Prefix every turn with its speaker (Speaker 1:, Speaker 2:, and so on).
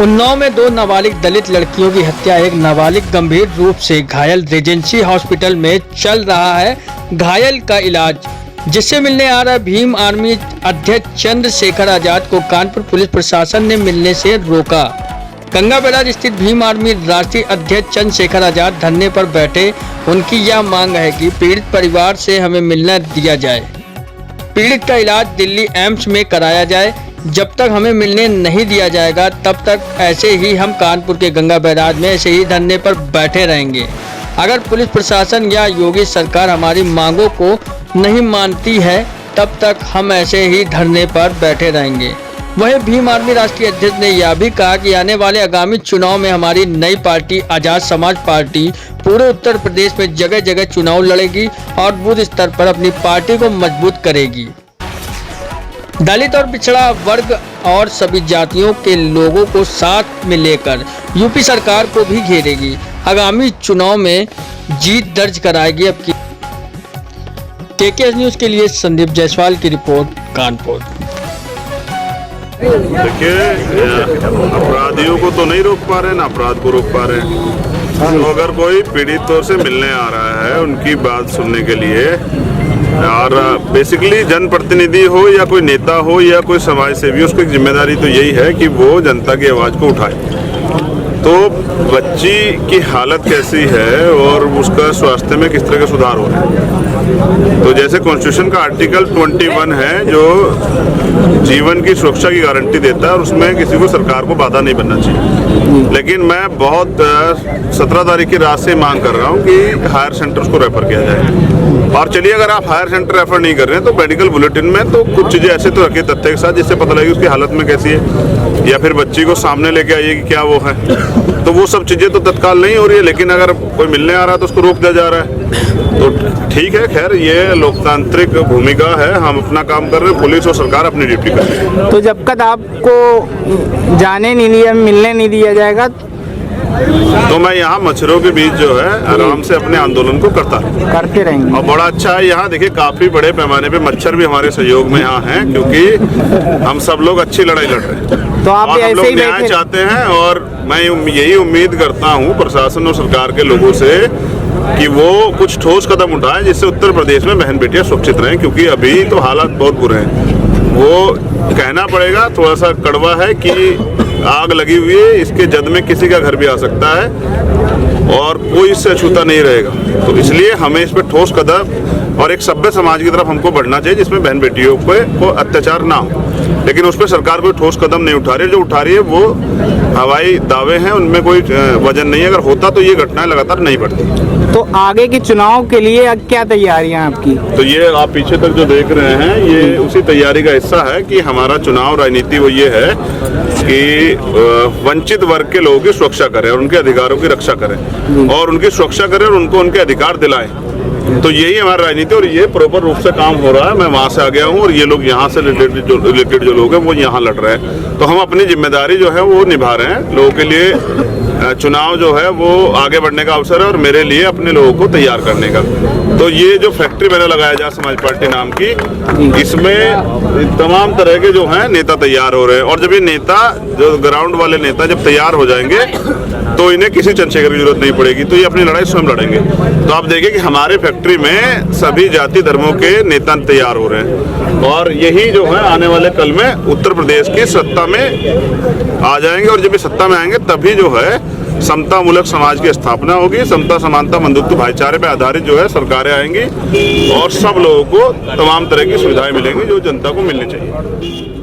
Speaker 1: उन्नाव में 2 नाबालिग दलित लड़कियों की हत्या, एक नाबालिग गंभीर रूप से घायल। रेजेंसी हॉस्पिटल में चल रहा है घायल का इलाज। जिससे मिलने आ रहा भीम आर्मी अध्यक्ष चंद्रशेखर आजाद को कानपुर पुलिस प्रशासन ने मिलने से रोका। गंगा बैराज स्थित भीम आर्मी राष्ट्रीय अध्यक्ष चंद्रशेखर आजाद धरने पर बैठे। उनकी यह मांग है कि पीड़ित परिवार से हमें मिलना दिया जाए, पीड़ित का इलाज दिल्ली एम्स में कराया जाए। जब तक हमें मिलने नहीं दिया जाएगा तब तक ऐसे ही हम कानपुर के गंगा बैराज में ऐसे ही धरने पर बैठे रहेंगे। अगर पुलिस प्रशासन या योगी सरकार हमारी मांगों को नहीं मानती है तब तक हम ऐसे ही धरने पर बैठे रहेंगे। वहीं भीम आर्मी राष्ट्रीय अध्यक्ष ने यह भी कहा कि आने वाले आगामी चुनाव में हमारी नई पार्टी आजाद समाज पार्टी पूरे उत्तर प्रदेश में जगह जगह चुनाव लड़ेगी और बूथ स्तर पर अपनी पार्टी को मजबूत करेगी। दलित और पिछड़ा वर्ग और सभी जातियों के लोगों को साथ में लेकर यूपी सरकार को भी घेरेगी। आगामी चुनाव में जीत दर्ज कराएगी। अब की केकेएस न्यूज के लिए संदीप जायसवाल की रिपोर्ट, कानपुर।
Speaker 2: देखिए, अपराधियों को तो नहीं रोक पा रहे ना अपराध को रोक पा रहे हैं। तो अगर कोई पीड़ितों से मिलने आ रहा है उनकी बात सुनने के लिए, और बेसिकली जनप्रतिनिधि हो या कोई नेता हो या कोई समाज सेवी, उसकी जिम्मेदारी तो यही है कि वो जनता की आवाज़ को उठाए। तो बच्ची की हालत कैसी है और उसका स्वास्थ्य में किस तरह का सुधार हो रहा है। तो जैसे कॉन्स्टिट्यूशन का आर्टिकल 21 है जो जीवन की सुरक्षा की गारंटी देता है और उसमें किसी को सरकार को बाधा नहीं बनना चाहिए। लेकिन मैं बहुत 17 तारीख की रात से मांग कर रहा हूँ कि हायर सेंटर्स को रेफर किया जाए। और चलिए, अगर आप हायर सेंटर रेफर नहीं कर रहे हैं तो मेडिकल बुलेटिन में तो कुछ चीज़ें ऐसे तो रखिए तथ्य के साथ जिससे पता लगे उसकी हालत में कैसी है, या फिर बच्ची को सामने लेके आइए कि क्या वो है। तो वो सब चीज़ें तो तत्काल नहीं हो रही है, लेकिन अगर कोई मिलने आ रहा है तो उसको रोक दिया जा रहा है। तो ठीक है, खैर ये लोकतांत्रिक भूमिका है, हम अपना काम कर रहे हैं, पुलिस और सरकार अपनी ड्यूटी कर रही है।
Speaker 3: तो जब तक आपको जाने नहीं दिया, मिलने नहीं दिया जाएगा,
Speaker 2: तो मैं यहाँ मच्छरों के बीच जो है आराम से अपने आंदोलन को करते रहेंगे। और बड़ा अच्छा है, यहाँ देखिए काफी बड़े पैमाने पे मच्छर भी हमारे सहयोग में यहाँ हैं, क्योंकि हम सब लोग अच्छी लड़ाई लड़ रहे हैं।
Speaker 3: तो आप
Speaker 2: और हम लोग
Speaker 3: ऐसे ही
Speaker 2: न्याय चाहते हैं और मैं यही उम्मीद करता हूँ प्रशासन और सरकार के लोगों से कि वो कुछ ठोस कदम उठाएं जिससे उत्तर प्रदेश में बहन बेटियां सुरक्षित रहें, क्योंकि अभी तो हालात बहुत बुरे हैं। वो कहना पड़ेगा, थोड़ा सा कड़वा है कि आग लगी हुई है, इसके जद में किसी का घर भी आ सकता है और कोई इससे अछूता नहीं रहेगा। तो इसलिए हमें इस पर ठोस कदम और एक सभ्य समाज की तरफ हमको बढ़ना चाहिए जिसमें बहन बेटियों को अत्याचार ना हो। लेकिन उस पर सरकार कोई ठोस कदम नहीं उठा रही है। जो उठा रही है वो हवाई दावे हैं, उनमें कोई वजन नहीं है। अगर होता तो ये घटनाएं लगातार नहीं बढ़ती।
Speaker 3: तो आगे के चुनाव के लिए क्या तैयारियां आपकी?
Speaker 2: तो ये आप पीछे तक जो देख रहे हैं ये उसी तैयारी का हिस्सा है कि हमारा चुनाव रणनीति वो ये है कि वंचित वर्ग के लोगों की सुरक्षा करें और उनके अधिकारों की रक्षा करें और उनकी सुरक्षा करें और उनको उनके अधिकार दिलाएं। तो यही हमारी राजनीति और ये प्रॉपर रूप से काम हो रहा है। मैं वहाँ से आ गया हूँ और ये लोग यहाँ से रिलेटेड जो लोग हैं वो यहाँ लड़ रहे हैं। तो हम अपनी जिम्मेदारी जो है वो निभा रहे हैं। लोगों के लिए चुनाव जो है वो आगे बढ़ने का अवसर है और मेरे लिए अपने लोगों को तैयार करने का। तो ये जो फैक्ट्री मैंने लगाया आजाद समाज पार्टी नाम की, इसमें तमाम तरह के जो हैं नेता तैयार हो रहे हैं। और जब ये नेता, जो ग्राउंड वाले नेता जब तैयार हो जाएंगे तो इन्हें किसी चंद्रशेखर की जरूरत नहीं पड़ेगी। तो ये अपनी लड़ाई स्वयं लड़ेंगे। तो आप देखिए कि हमारे फैक्ट्री में सभी जाति धर्मों के नेता तैयार हो रहे हैं और यही जो है आने वाले कल में उत्तर प्रदेश की सत्ता में आ जाएंगे। और जब ये सत्ता में आएंगे तभी जो है समता मूलक समाज की स्थापना होगी। समता, समानता, बंधुत्व, भाईचारे पे आधारित जो है सरकारें आएंगी और सब लोगों को तमाम तरह की सुविधाएं मिलेंगी जो जनता को मिलनी चाहिए।